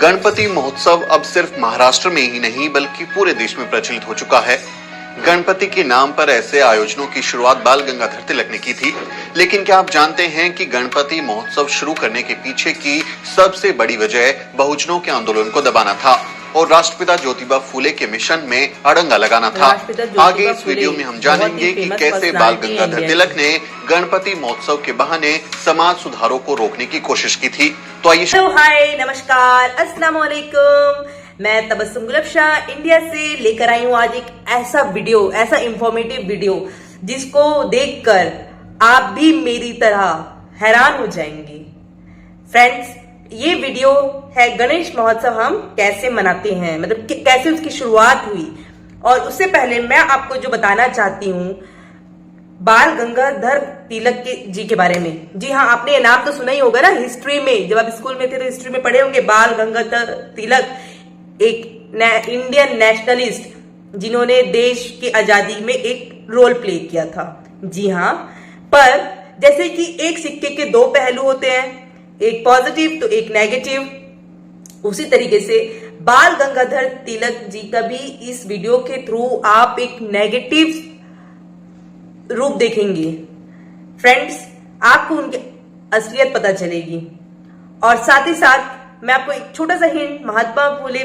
गणपति महोत्सव अब सिर्फ महाराष्ट्र में ही नहीं बल्कि पूरे देश में प्रचलित हो चुका है। गणपति के नाम पर ऐसे आयोजनों की शुरुआत बाल गंगाधर तिलक ने की थी, लेकिन क्या आप जानते हैं कि गणपति महोत्सव शुरू करने के पीछे की सबसे बड़ी वजह बहुजनों के आंदोलन को दबाना था और राष्ट्रपिता ज्योतिबा फूले के मिशन में अड़ंगा लगाना था। आगे इस वीडियो में हम जानेंगे कि कैसे बाल गंगाधर तिलक ने गणपति महोत्सव के बहाने समाज सुधारों को रोकने की कोशिश की थी। तो आइए। हाय, नमस्कार, अस्सलाम वालेकुम। मैं तबस्सुम गुलबशाह इंडिया से लेकर आई हूँ आज एक ऐसा इंफॉर्मेटिव वीडियो जिसको देखकर आप भी मेरी तरह हैरान हो जाएंगे। फ्रेंड्स, ये वीडियो है गणेश महोत्सव हम कैसे मनाते हैं, मतलब कैसे उसकी शुरुआत हुई। और उससे पहले मैं आपको जो बताना चाहती हूँ बाल गंगाधर तिलक जी के बारे में। जी हाँ, आपने ये नाम तो सुना ही होगा ना। हिस्ट्री में जब आप स्कूल में थे तो हिस्ट्री में पढ़े होंगे। बाल गंगाधर तिलक एक इंडियन नेशनलिस्ट जिन्होंने देश की आजादी में एक रोल प्ले किया था। जी हाँ, पर जैसे कि एक सिक्के के दो पहलू होते हैं, एक पॉजिटिव तो एक नेगेटिव, उसी तरीके से बाल गंगाधर तिलक जी का भी इस वीडियो के थ्रू आप एक नेगेटिव रूप देखेंगे। फ्रेंड्स, आपको उनकी असलियत पता चलेगी। और साथ ही साथ मैं आपको एक छोटा सा हिंट महात्मा फुले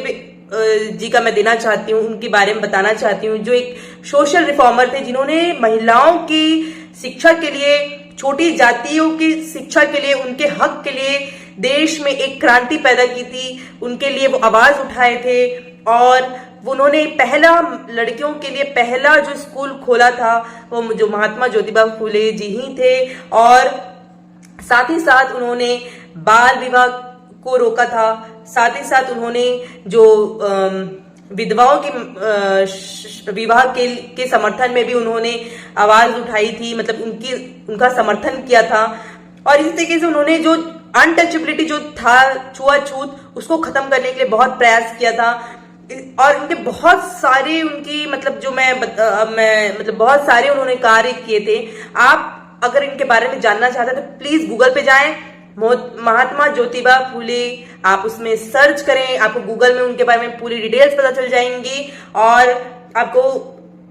जी का मैं देना चाहती हूँ, उनके बारे में बताना चाहती हूँ, जो एक सोशल रिफॉर्मर थे जिन्होंने महिलाओं की शिक्षा के लिए, छोटी जातियों की शिक्षा के लिए, उनके हक के लिए देश में एक क्रांति पैदा की थी। उनके लिए वो आवाज उठाए थे और उन्होंने पहला लड़कियों के लिए पहला जो स्कूल खोला था वो जो महात्मा ज्योतिबा फूले जी ही थे। और साथ ही साथ उन्होंने बाल विवाह को रोका था। साथ ही साथ उन्होंने जो विधवाओं के विवाह के समर्थन में भी उन्होंने आवाज उठाई थी, मतलब उनका समर्थन किया था। और इसी तरीके से उन्होंने जो अनटचेबिलिटी जो था, छुआछूत, उसको खत्म करने के लिए बहुत प्रयास किया था। और उनके बहुत सारे बहुत सारे उन्होंने कार्य किए थे। आप अगर इनके बारे में जानना चाहते हैं तो प्लीज गूगल पे जाएं, महात्मा ज्योतिबा फूले, आप उसमें सर्च करें, आपको गूगल में उनके बारे में पूरी डिटेल्स पता चल जाएंगी और आपको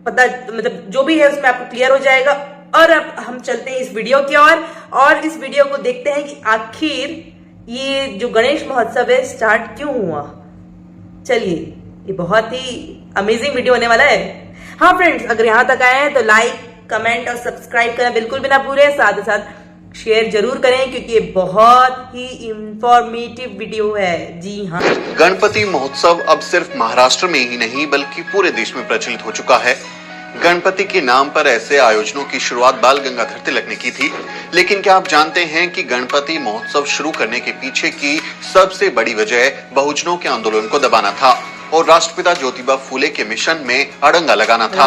पता, मतलब जो भी है उसमें आपको क्लियर हो जाएगा। और अब हम चलते हैं इस वीडियो की ओर और इस वीडियो को देखते हैं कि आखिर ये जो गणेश महोत्सव है स्टार्ट क्यों हुआ। चलिए, ये बहुत ही अमेजिंग वीडियो होने वाला है। हाँ फ्रेंड्स, अगर यहाँ तक आए हैं तो लाइक, कमेंट और सब्सक्राइब करना बिल्कुल भी ना भूलें। साथ ही साथ शेयर जरूर करें क्योंकि ये बहुत ही इंफॉर्मेटिव वीडियो है। जी हाँ, गणपति महोत्सव अब सिर्फ महाराष्ट्र में ही नहीं बल्कि पूरे देश में प्रचलित हो चुका है। गणपति के नाम पर ऐसे आयोजनों की शुरुआत बाल गंगाधर तिलक ने की थी, लेकिन क्या आप जानते हैं कि गणपति महोत्सव शुरू करने के पीछे की सबसे बड़ी वजह बहुजनों के आंदोलन को दबाना था और राष्ट्रपिता ज्योतिबा फूले के मिशन में अड़ंगा लगाना था।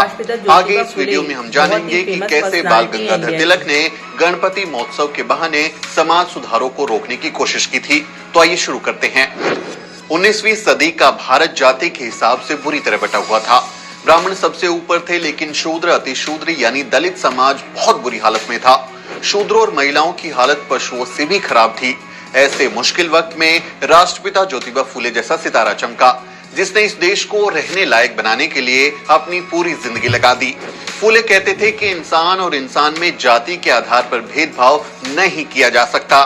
आगे इस वीडियो में हम जानेंगे कि कैसे बाल गंगाधर तिलक ने गणपति महोत्सव के बहाने समाज सुधारों को रोकने की कोशिश की थी। तो आइए शुरू करते हैं। 19वीं सदी का भारत जाति के हिसाब से बुरी तरह बटा हुआ था। ब्राह्मण सबसे ऊपर थे, लेकिन शूद्र, अतिशूद्र यानी दलित समाज बहुत बुरी हालत में था। शूद्रों और महिलाओं की हालत पशुओं से भी खराब थी। ऐसे मुश्किल वक्त में राष्ट्रपिता ज्योतिबा फूले जैसा सितारा चमका, जिसने इस देश को रहने लायक बनाने के लिए अपनी पूरी जिंदगी लगा दी। फूले कहते थे कि इंसान और इंसान में जाति के आधार पर भेदभाव नहीं किया जा सकता।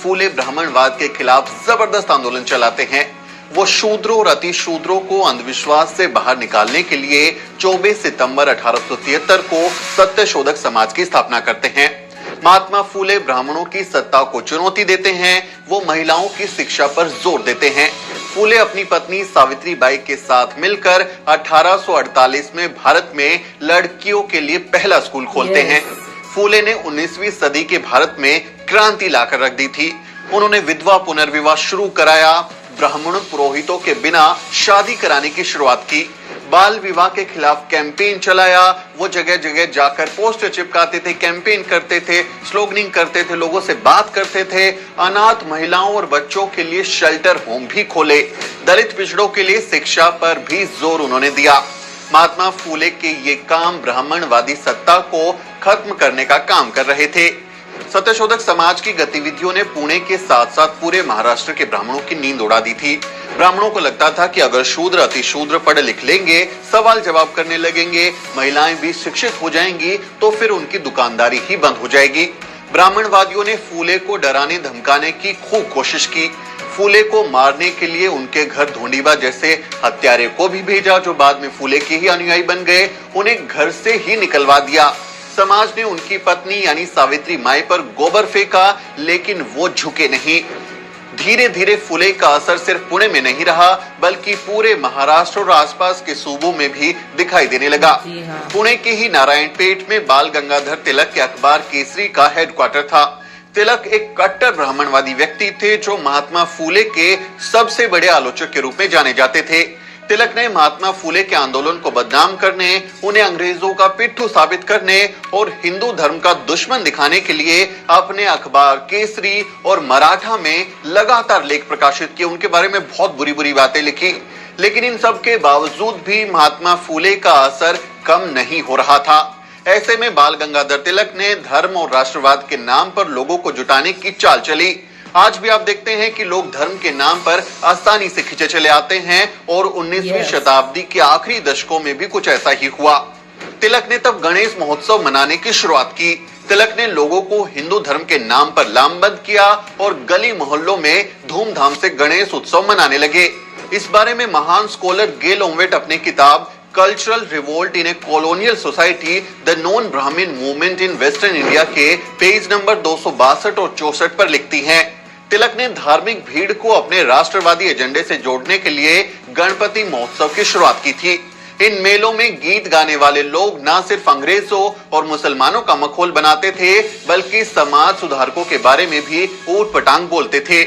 फूले ब्राह्मणवाद के खिलाफ जबरदस्त आंदोलन चलाते हैं। वो शूद्रों और अतिशूद्रों को अंधविश्वास से बाहर निकालने के लिए 24 सितंबर 1873 को सत्यशोधक समाज की स्थापना करते हैं। महात्मा फूले ब्राह्मणों की सत्ता को चुनौती देते हैं। वो महिलाओं की शिक्षा पर जोर देते हैं। फूले अपनी पत्नी सावित्रीबाई के साथ मिलकर 1848 में भारत में लड़कियों के लिए पहला स्कूल खोलते हैं। फूले ने 19वीं सदी के भारत में क्रांति लाकर रख दी थी। उन्होंने विधवा पुनर्विवाह शुरू कराया, ब्राह्मण पुरोहितों के बिना शादी कराने की शुरुआत की, बाल विवाह के खिलाफ कैंपेन चलाया। वो जगह जगह जाकर पोस्टर चिपकाते थे, कैंपेन करते थे, स्लोगनिंग करते थे, लोगों से बात करते थे। अनाथ महिलाओं और बच्चों के लिए शेल्टर होम भी खोले। दलित पिछड़ों के लिए शिक्षा पर भी जोर उन्होंने दिया। महात्मा फूले के ये काम ब्राह्मणवादी सत्ता को खत्म करने का काम कर रहे थे। सत्यशोधक समाज की गतिविधियों ने पुणे के साथ साथ पूरे महाराष्ट्र के ब्राह्मणों की नींद उड़ा दी थी। ब्राह्मणों को लगता था कि अगर शूद्र अतिशूद्र पढ़ लिख लेंगे, सवाल जवाब करने लगेंगे, महिलाएं भी शिक्षित हो जाएंगी, तो फिर उनकी दुकानदारी ही बंद हो जाएगी। ब्राह्मणवादियों ने फूले को डराने धमकाने की खूब कोशिश की। फूले को मारने के लिए उनके घर धोंडीबा जैसे हत्यारे को भी भेजा, जो बाद में फूले के ही अनुयायी बन गए। उन्हें घर से ही निकलवा दिया। समाज ने उनकी पत्नी यानी सावित्री माई पर गोबर फेंका, लेकिन वो झुके नहीं। धीरे धीरे फूले का असर सिर्फ पुणे में नहीं रहा, बल्कि पूरे महाराष्ट्र और आसपास के सूबों में भी दिखाई देने लगा। पुणे के ही नारायणपेट में बाल गंगाधर तिलक के अखबार केसरी का हेडक्वार्टर था। तिलक एक कट्टर ब्राह्मणवादी व्यक्ति थे, जो महात्मा फूले के सबसे बड़े आलोचक के रूप में जाने जाते थे। तिलक ने महात्मा फूले के आंदोलन को बदनाम करने, उन्हें अंग्रेजों का पिट्ठू साबित करने और हिंदू धर्म का दुश्मन दिखाने के लिए अपने अखबार केसरी और मराठा में लगातार लेख प्रकाशित किए। उनके बारे में बहुत बुरी बुरी बातें लिखी, लेकिन इन सब के बावजूद भी महात्मा फूले का असर कम नहीं हो रहा था। ऐसे में बाल गंगाधर तिलक ने धर्म और राष्ट्रवाद के नाम पर लोगों को जुटाने की चाल चली। आज भी आप देखते हैं कि लोग धर्म के नाम पर आसानी से खिंचे चले आते हैं और 19वीं शताब्दी के आखिरी दशकों में भी कुछ ऐसा ही हुआ। तिलक ने तब गणेश महोत्सव मनाने की शुरुआत की। तिलक ने लोगों को हिंदू धर्म के नाम पर लामबंद किया और गली मोहल्लों में धूमधाम से गणेश उत्सव मनाने लगे। इस बारे में महान स्कॉलर गेल ओमवेट अपनी किताब cultural revolt in A colonial society the non ब्राह्मण मूवमेंट इन वेस्टर्न इंडिया के पेज नंबर 262 और 64 पर लिखती हैं। तिलक ने धार्मिक भीड़ को अपने राष्ट्रवादी एजेंडे से जोड़ने के लिए गणपति महोत्सव की शुरुआत की थी। इन मेलों में गीत गाने वाले लोग न सिर्फ अंग्रेजों और मुसलमानों का मखौल बनाते थे, बल्कि समाज सुधारकों के बारे में भी ऊट पटांग बोलते थे।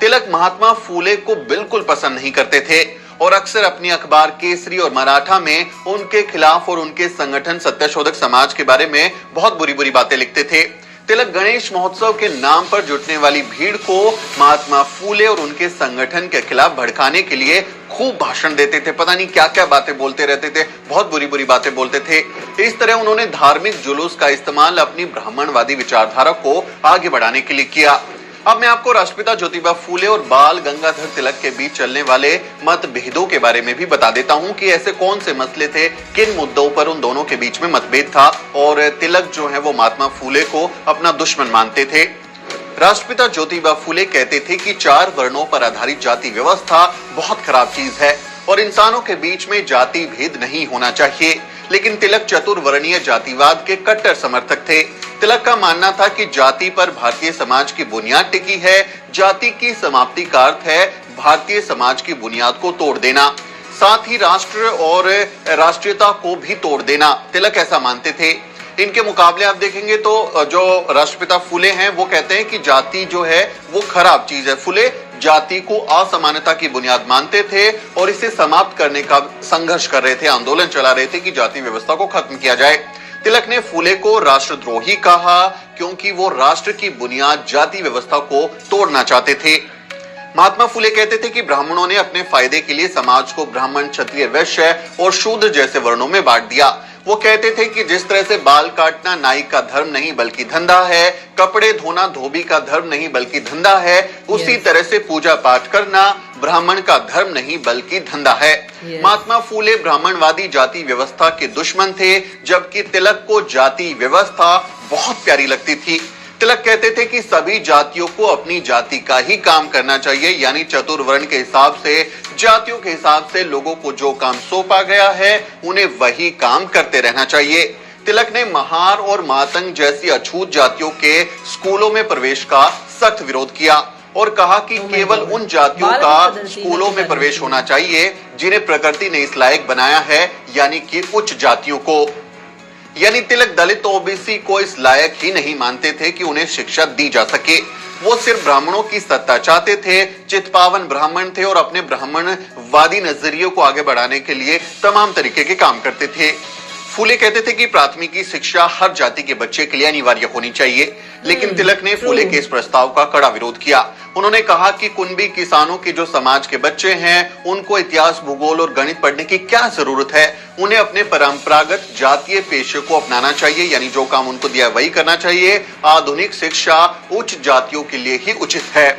तिलक महात्मा फूले को बिल्कुल पसंद नहीं करते थे और अक्सर अपनी अखबार केसरी और मराठा में उनके खिलाफ और उनके संगठन सत्यशोधक समाज के बारे में बहुत बुरी बुरी बातें लिखते थे। तिलक गणेश महोत्सव के नाम पर जुटने वाली भीड़ को महात्मा फूले और उनके संगठन के खिलाफ भड़काने के लिए खूब भाषण देते थे। पता नहीं क्या क्या बातें बोलते रहते थे, बहुत बुरी बुरी बातें बोलते थे। इस तरह उन्होंने धार्मिक जुलूस का इस्तेमाल अपनी ब्राह्मणवादी विचारधारा को आगे बढ़ाने के लिए किया। अब मैं आपको राष्ट्रपिता ज्योतिबा फूले और बाल गंगाधर तिलक के बीच चलने वाले मतभेदों के बारे में भी बता देता हूं कि ऐसे कौन से मसले थे, किन मुद्दों पर उन दोनों के बीच में मतभेद था और तिलक जो है वो महात्मा फूले को अपना दुश्मन मानते थे। राष्ट्रपिता ज्योतिबा फूले कहते थे कि 4 वर्णों पर आधारित जाति व्यवस्था बहुत खराब चीज है और इंसानों के बीच में जाति भेद नहीं होना चाहिए। लेकिन तिलक चतुर्वर्णीय जातिवाद के कट्टर समर्थक थे। तिलक का मानना था कि जाति पर भारतीय समाज की बुनियाद टिकी है। जाति की समाप्ति का अर्थ है भारतीय समाज की बुनियाद को तोड़ देना, साथ ही राष्ट्र और राष्ट्रीयता को भी तोड़ देना। तिलक ऐसा मानते थे। इनके मुकाबले आप देखेंगे तो जो राष्ट्रपिता फूले हैं वो कहते हैं कि जाति जो है वो खराब चीज है। फूले जाति को असमानता की बुनियाद मानते थे और इसे समाप्त करने का संघर्ष कर रहे थे, आंदोलन चला रहे थे कि जाति व्यवस्था को खत्म किया जाए। तिलक ने फूले को राष्ट्रद्रोही कहा क्योंकि वो राष्ट्र की बुनियाद जाति व्यवस्था को तोड़ना चाहते थे। महात्मा फूले कहते थे कि ब्राह्मणों ने अपने फायदे के लिए समाज को ब्राह्मण, क्षत्रिय, वैश्य और शूद्र जैसे वर्णों में बांट दिया। वो कहते थे कि जिस तरह से बाल काटना नाई का धर्म नहीं बल्कि धंधा है, कपड़े धोना धोबी का धर्म नहीं बल्कि धंधा है, उसी तरह से पूजा पाठ करना ब्राह्मण का धर्म नहीं बल्कि धंधा है। महात्मा फूले ब्राह्मणवादी जाति व्यवस्था के दुश्मन थे, जबकि तिलक को जाति व्यवस्था बहुत प्यारी लगती थी। तिलक कहते थे कि सभी जातियों को अपनी जाति का ही काम करना चाहिए, यानी चतुर्वर्ण के हिसाब से, जातियों के हिसाब से लोगों को जो काम सौंपा गया है उन्हें वही काम करते रहना चाहिए। तिलक ने महार और मातंग जैसी अछूत जातियों के स्कूलों में प्रवेश का सख्त विरोध किया और कहा कि केवल उन जातियों का स्कूलों में प्रवेश होना चाहिए जिन्हें प्रकृति ने इस लायक बनाया है, यानी कि उच्च जातियों को। यानी तिलक दलित ओबीसी को इस लायक ही नहीं मानते थे कि उन्हें शिक्षा दी जा सके। वो सिर्फ ब्राह्मणों की सत्ता चाहते थे, चित्पावन ब्राह्मण थे और अपने ब्राह्मणवादी नजरिए को आगे बढ़ाने के लिए तमाम तरीके के काम करते थे। फूले कहते थे कि प्राथमिकी शिक्षा हर जाति के बच्चे के लिए अनिवार्य होनी चाहिए, लेकिन तिलक ने फूले के इस प्रस्ताव का कड़ा विरोध किया। उन्होंने कहा कि कुंभी किसानों के जो समाज के बच्चे हैं, उनको इतिहास, भूगोल और गणित पढ़ने की क्या जरूरत है। उन्हें अपने परंपरागत जातीय पेशे को अपनाना चाहिए, यानी जो काम उनको दिया वही करना चाहिए। आधुनिक शिक्षा उच्च जातियों के लिए ही उचित है।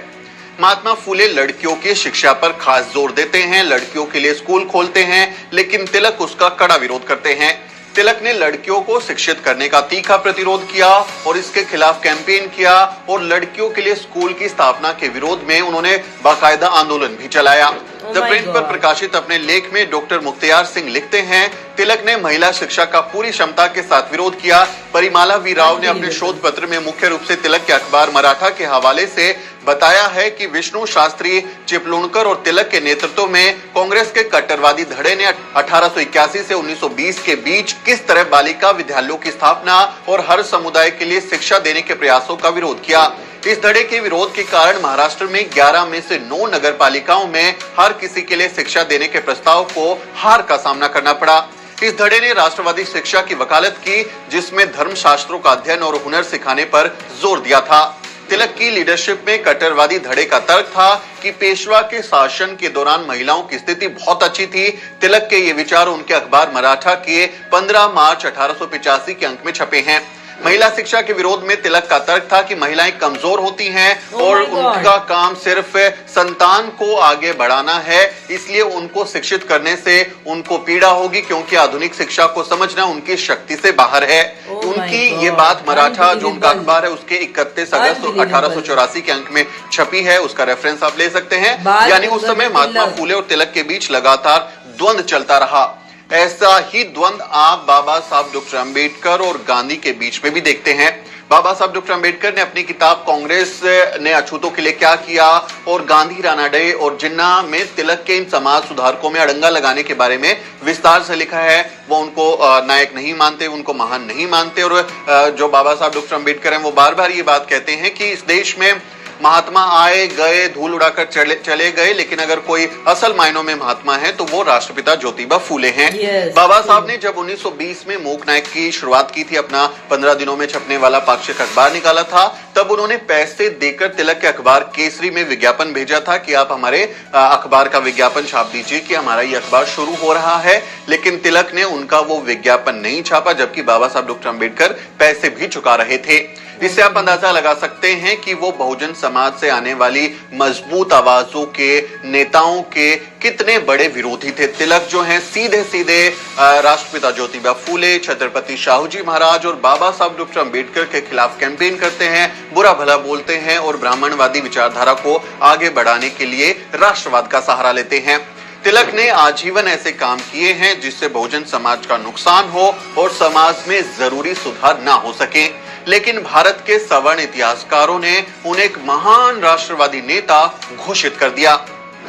महात्मा फूले लड़कियों की शिक्षा पर खास जोर देते हैं, लड़कियों के लिए स्कूल खोलते हैं, लेकिन तिलक उसका कड़ा विरोध करते हैं। तिलक ने लड़कियों को शिक्षित करने का तीखा प्रतिरोध किया और इसके खिलाफ कैंपेन किया, और लड़कियों के लिए स्कूल की स्थापना के विरोध में उन्होंने बाकायदा आंदोलन भी चलाया। द प्रिंट पर प्रकाशित अपने लेख में डॉक्टर मुख्तियार सिंह लिखते हैं, तिलक ने महिला शिक्षा का पूरी क्षमता के साथ विरोध किया। परिमाला वी राव ने अपने शोध पत्र में मुख्य रूप से तिलक के अखबार मराठा के हवाले से बताया है कि विष्णु शास्त्री, चिपलूणकर और तिलक के नेतृत्व में कांग्रेस के कट्टरवादी धड़े ने 1881 से 1920 के बीच किस तरह बालिका विद्यालयों की स्थापना और हर समुदाय के लिए शिक्षा देने के प्रयासों का विरोध किया। इस धड़े के विरोध के कारण महाराष्ट्र में 11 में से 9 नगर पालिकाओं में हर किसी के लिए शिक्षा देने के प्रस्ताव को हार का सामना करना पड़ा। इस धड़े ने राष्ट्रवादी शिक्षा की वकालत की, जिसमें धर्मशास्त्रों का अध्ययन और हुनर सिखाने पर जोर दिया था। तिलक की लीडरशिप में कट्टरवादी धड़े का तर्क था कि पेशवा के शासन के दौरान महिलाओं की स्थिति बहुत अच्छी थी। तिलक के ये विचार उनके अखबार मराठा के 15 मार्च 1885 के अंक में छपे हैं। महिला शिक्षा के विरोध में तिलक का तर्क था कि महिलाएं कमजोर होती हैं और उनका काम सिर्फ संतान को आगे बढ़ाना है, इसलिए उनको शिक्षित करने से उनको पीड़ा होगी, क्योंकि आधुनिक शिक्षा को समझना उनकी शक्ति से बाहर है। उनकी ये बात मराठा जो उनका अखबार है उसके 31 अगस्त 1884 के अंक में छपी है, उसका रेफरेंस आप ले सकते हैं। यानी उस समय महात्मा फूले और तिलक के बीच लगातार द्वंद्व चलता रहा। ऐसा ही द्वंद्व आप बाबा साहब डॉक्टर अंबेडकर और गांधी के बीच में भी देखते हैं। बाबा साहब डॉक्टर अंबेडकर ने अपनी किताब कांग्रेस ने अछूतों के लिए क्या किया और गांधी, रानाडे और जिन्ना में तिलक के इन समाज सुधारकों में अड़ंगा लगाने के बारे में विस्तार से लिखा है। वो उनको नायक नहीं मानते, उनको महान नहीं मानते, और जो बाबा साहब डॉक्टर अंबेडकर हैं वो बार बार ये बात कहते हैं कि इस देश में महात्मा आए गए, धूल उड़ाकर चले गए, लेकिन अगर कोई असल मायनों में महात्मा है तो वो राष्ट्रपिता ज्योतिबा फूले हैं। बाबा साहब ने जब 1920 में मूक नायक की शुरुआत की थी, अपना 15 दिनों में छपने वाला पाक्षिक अखबार निकाला था, तब उन्होंने पैसे देकर तिलक के अखबार केसरी में विज्ञापन भेजा था कि आप हमारे अखबार का विज्ञापन छाप दीजिए कि हमारा ये अखबार शुरू हो रहा है। लेकिन तिलक ने उनका वो विज्ञापन नहीं छापा, जबकि बाबा साहब डॉक्टर अंबेडकर पैसे भी चुका रहे थे। इससे आप अंदाजा लगा सकते हैं कि वो बहुजन समाज से आने वाली मजबूत आवाजों के नेताओं के कितने बड़े विरोधी थे। तिलक जो हैं सीधे सीधे राष्ट्रपिता ज्योतिबा फूले, छत्रपति शाहू जी महाराज और बाबा साहब डॉक्टर अंबेडकर के खिलाफ कैंपेन करते हैं, बुरा भला बोलते हैं और ब्राह्मणवादी विचारधारा को आगे बढ़ाने के लिए राष्ट्रवाद का सहारा लेते हैं। तिलक ने आजीवन ऐसे काम किए हैं जिससे बहुजन समाज का नुकसान हो और समाज में जरूरी सुधार ना हो सके, लेकिन भारत के सवर्ण इतिहासकारों ने उन्हें एक महान राष्ट्रवादी नेता घोषित कर दिया।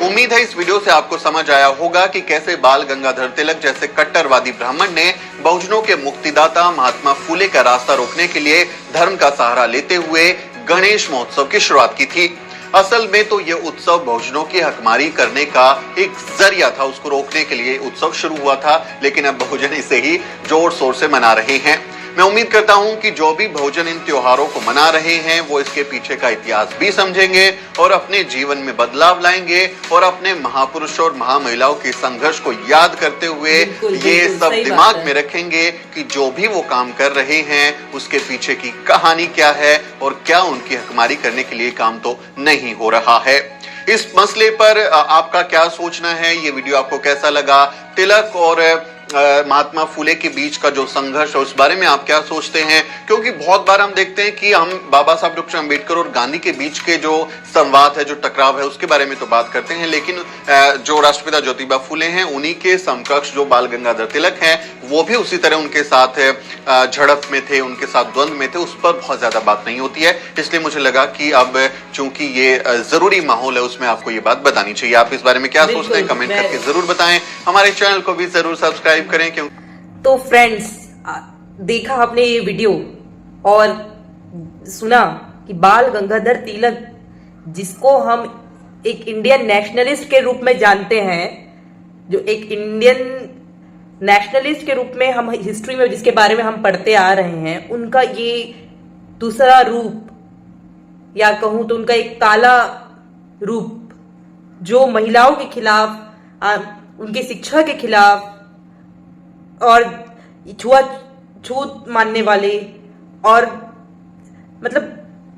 उम्मीद है इस वीडियो से आपको समझ आया होगा कि कैसे बाल गंगाधर तिलक जैसे कट्टरवादी ब्राह्मण ने बहुजनों के मुक्तिदाता महात्मा फूले का रास्ता रोकने के लिए धर्म का सहारा लेते हुए गणेश महोत्सव की शुरुआत की थी। असल में तो यह उत्सव बहुजनों की हकमारी करने का एक जरिया था, उसको रोकने के लिए उत्सव शुरू हुआ था, लेकिन अब बहुजन इसे ही जोर शोर से मना रहे हैं। मैं उम्मीद करता हूं कि जो भी बहुजन इन त्योहारों को मना रहे हैं वो इसके पीछे का इतिहास भी समझेंगे और अपने जीवन में बदलाव लाएंगे और अपने महापुरुष और महामहिलाओं के संघर्ष को याद करते हुए ये सब दिमाग में रखेंगे कि जो भी वो काम कर रहे हैं उसके पीछे की कहानी क्या है और क्या उनकी हकमारी करने के लिए काम तो नहीं हो रहा है। इस मसले पर आपका क्या सोचना है? ये वीडियो आपको कैसा लगा? तिलक और महात्मा फूले के बीच का जो संघर्ष है उस बारे में आप क्या सोचते हैं? क्योंकि बहुत बार हम देखते हैं कि हम बाबा साहब डॉक्टर अंबेडकर और गांधी के बीच के जो संवाद है, जो टकराव है, उसके बारे में तो बात करते हैं, लेकिन जो राष्ट्रपिता ज्योतिबा फूले हैं उन्हीं के समकक्ष जो बाल गंगाधर तिलक हैं वो भी उसी तरह उनके साथ झड़प में थे, उनके साथ द्वंद्व में थे, उस पर बहुत ज्यादा बात नहीं होती है। इसलिए मुझे लगा कि अब चूंकि ये जरूरी माहौल है उसमें आपको ये बात बतानी चाहिए। आप इस बारे में क्या सोचते हैं? कमेंट करके जरूर बताएं। हमारे चैनल को भी जरूर सब्सक्राइब करें। क्यों तो फ्रेंड्स, देखा आपने ये वीडियो और सुना कि बाल गंगाधर तिलक, जिसको हम एक इंडियन नेशनलिस्ट के रूप में जानते हैं, जो एक इंडियन नेशनलिस्ट के रूप में हम हिस्ट्री में जिसके बारे में हम पढ़ते आ रहे हैं, उनका ये दूसरा रूप, या कहूं तो उनका एक काला रूप, जो महिलाओं के खिलाफ, उनकी शिक्षा के खिलाफ और छूत मानने वाले, और मतलब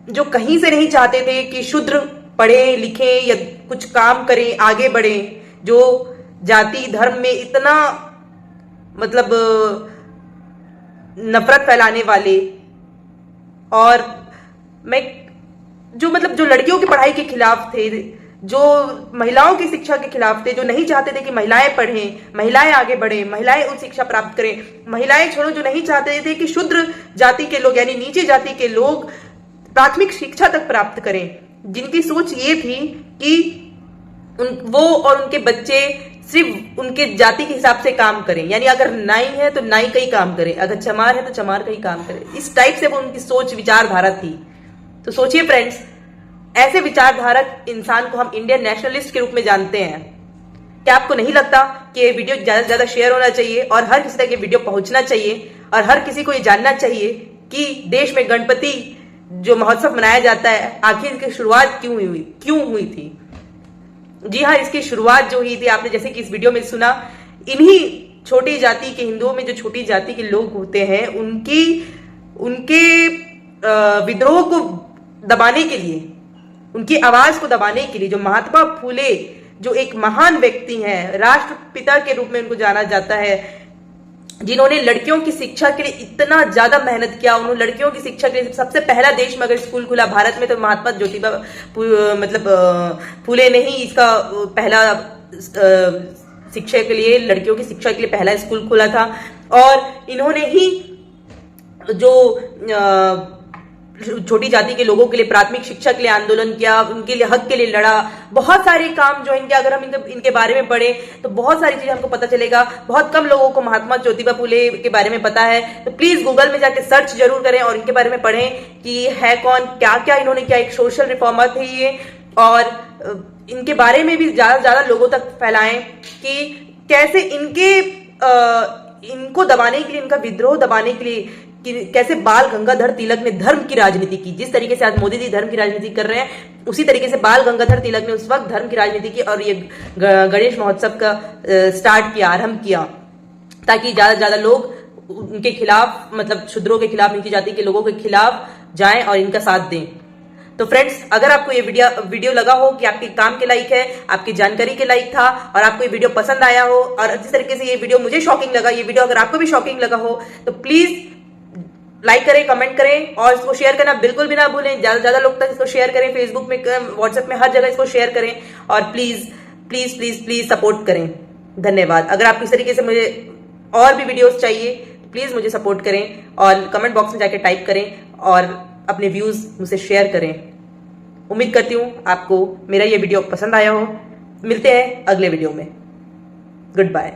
जो कहीं से नहीं चाहते थे कि शूद्र पढ़े लिखे या कुछ काम करें, आगे बढ़े, जो जाति धर्म में इतना मतलब नफरत फैलाने वाले, और मैं जो लड़कियों की पढ़ाई के खिलाफ थे, जो महिलाओं की शिक्षा के खिलाफ थे, जो नहीं चाहते थे कि महिलाएं पढ़ें, महिलाएं आगे बढ़ें, महिलाएं उच्च शिक्षा प्राप्त करें, महिलाएं छोड़ो, जो नहीं चाहते थे कि शूद्र जाति के लोग यानी नीचे जाति के लोग प्राथमिक शिक्षा तक प्राप्त करें, जिनकी सोच ये थी कि वो और उनके बच्चे सिर्फ उनके जाति के हिसाब से काम करें, यानी अगर नाई है तो नाई का ही काम करें, अगर चमार है तो चमार का ही काम करें। इस टाइप से वो उनकी सोच विचारधारा थी। तो सोचिए फ्रेंड्स, ऐसे विचारधारक इंसान को हम इंडियन नेशनलिस्ट के रूप में जानते हैं। क्या आपको नहीं लगता कि ये वीडियो ज्यादा से ज्यादा शेयर होना चाहिए और हर किसी तक ये वीडियो पहुंचना चाहिए, और हर किसी को ये जानना चाहिए कि देश में गणपति जो महोत्सव मनाया जाता है, आखिर इसकी शुरुआत क्यों हुई थी? जी हाँ, इसकी शुरुआत जो हुई थी, आपने जैसे कि इस वीडियो में सुना, इन्हीं छोटी जाति के, हिंदुओं में जो छोटी जाति के लोग होते हैं, उनके विद्रोह को दबाने के लिए, उनकी आवाज को दबाने के लिए, जो महात्मा फूले जो एक महान व्यक्ति हैं, राष्ट्रपिता के रूप में उनको जाना जाता है, जिन्होंने लड़कियों की शिक्षा के लिए इतना ज्यादा मेहनत किया। उन्होंने लड़कियों की शिक्षा के लिए सबसे पहला देश में अगर स्कूल खुला भारत में तो महात्मा ज्योतिबा फूले ने ही इसका पहला शिक्षा के लिए, लड़कियों की शिक्षा के लिए पहला स्कूल खोला था, और इन्होंने ही जो छोटी जाति के लोगों के लिए प्राथमिक शिक्षा के लिए आंदोलन किया, उनके लिए हक के लिए लड़ा। बहुत सारे काम जो इनके, अगर हम इनके बारे में पढ़े तो बहुत सारी चीजें हमको पता चलेगा। बहुत कम लोगों को महात्मा ज्योतिबा फूले के बारे में पता है, तो प्लीज गूगल में जाके सर्च जरूर करें और इनके बारे में पढ़ें कि है कौन, क्या क्या इन्होंने किया। एक सोशल रिफॉर्मर थे ये, और इनके बारे में भी ज्यादा से ज्यादा लोगों तक फैलाएं कि कैसे इनको दबाने के लिए, इनका विद्रोह दबाने के लिए कि कैसे बाल गंगाधर तिलक ने धर्म की राजनीति की। जिस तरीके से आज मोदी जी धर्म की राजनीति कर रहे हैं, उसी तरीके से बाल गंगाधर तिलक ने उस वक्त धर्म की राजनीति की और ये गणेश महोत्सव का स्टार्ट किया, आरंभ किया, ताकि ज्यादा से ज्यादा लोग उनके खिलाफ, मतलब शूद्रों के खिलाफ, नीची जाति के लोगों के खिलाफ जाएं और इनका साथ दें। तो फ्रेंड्स, अगर आपको ये वीडियो लगा हो कि आपके काम के लायक है, आपकी जानकारी के लायक था, और आपको ये वीडियो पसंद आया हो, और जिस तरीके से ये वीडियो मुझे शॉकिंग लगा, ये वीडियो अगर आपको भी शॉकिंग लगा हो, तो प्लीज लाइक करें, कमेंट करें, और इसको शेयर करना बिल्कुल भी ना भूलें। ज्यादा से ज्यादा लोग तक इसको शेयर करें, फेसबुक में, व्हाट्सएप में, हर जगह इसको शेयर करें, और please please please please support करें। धन्यवाद। अगर आपको इस तरीके से मुझे और भी वीडियोस चाहिए, प्लीज मुझे सपोर्ट करें और कमेंट बॉक्स में जाके टाइप करें और अपने व्यूज मुझसे शेयर करें। उम्मीद करती हूँ आपको मेरा ये वीडियो पसंद आया हो। मिलते हैं अगले वीडियो में। Good bye.